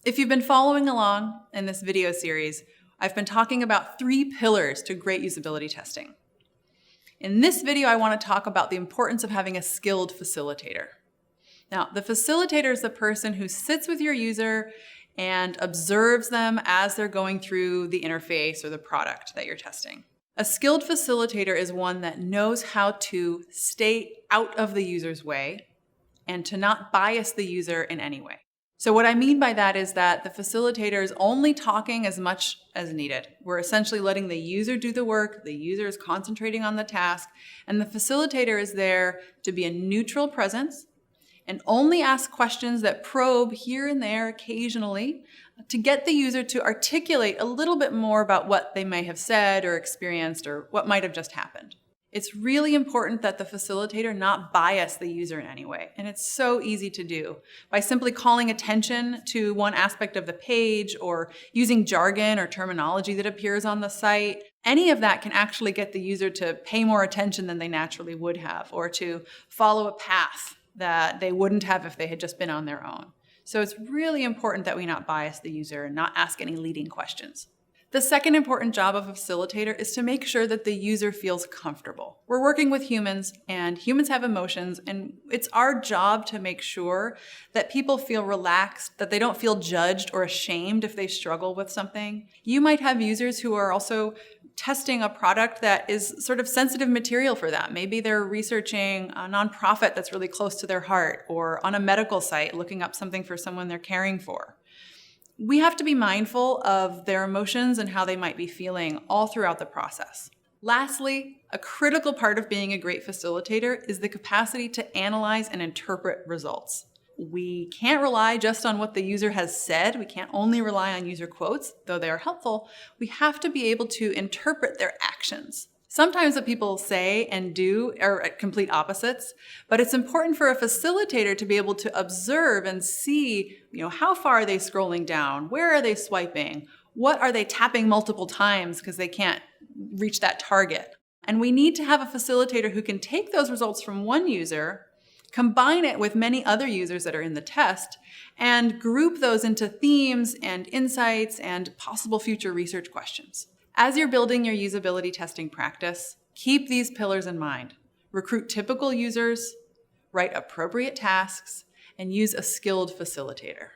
If you've been following along in this video series, I've been talking about 3 pillars to great usability testing. In this video, I want to talk about the importance of having a skilled facilitator. Now, the facilitator is the person who sits with your user and observes them as they're going through the interface or the product that you're testing. A skilled facilitator is one that knows how to stay out of the user's way and to not bias the user in any way. So what I mean by that is that the facilitator is only talking as much as needed. We're essentially letting the user do the work, the user is concentrating on the task, and the facilitator is there to be a neutral presence and only ask questions that probe here and there occasionally to get the user to articulate a little bit more about what they may have said or experienced or what might have just happened. It's really important that the facilitator not bias the user in any way, and it's so easy to do. By simply calling attention to one aspect of the page or using jargon or terminology that appears on the site, any of that can actually get the user to pay more attention than they naturally would have, or to follow a path that they wouldn't have if they had just been on their own. So it's really important that we not bias the user and not ask any leading questions. The second important job of a facilitator is to make sure that the user feels comfortable. We're working with humans, and humans have emotions, and it's our job to make sure that people feel relaxed, that they don't feel judged or ashamed if they struggle with something. You might have users who are also testing a product that is sort of sensitive material for them. Maybe they're researching a nonprofit that's really close to their heart, or on a medical site looking up something for someone they're caring for. We have to be mindful of their emotions and how they might be feeling all throughout the process. Lastly, a critical part of being a great facilitator is the capacity to analyze and interpret results. We can't rely just on what the user has said. We can't only rely on user quotes, though they are helpful. We have to be able to interpret their actions. Sometimes what people say and do are complete opposites, but it's important for a facilitator to be able to observe and see, how far are they scrolling down? Where are they swiping? What are they tapping multiple times because they can't reach that target? And we need to have a facilitator who can take those results from one user, combine it with many other users that are in the test, and group those into themes and insights and possible future research questions. As you're building your usability testing practice, keep these pillars in mind. Recruit typical users, write appropriate tasks, and use a skilled facilitator.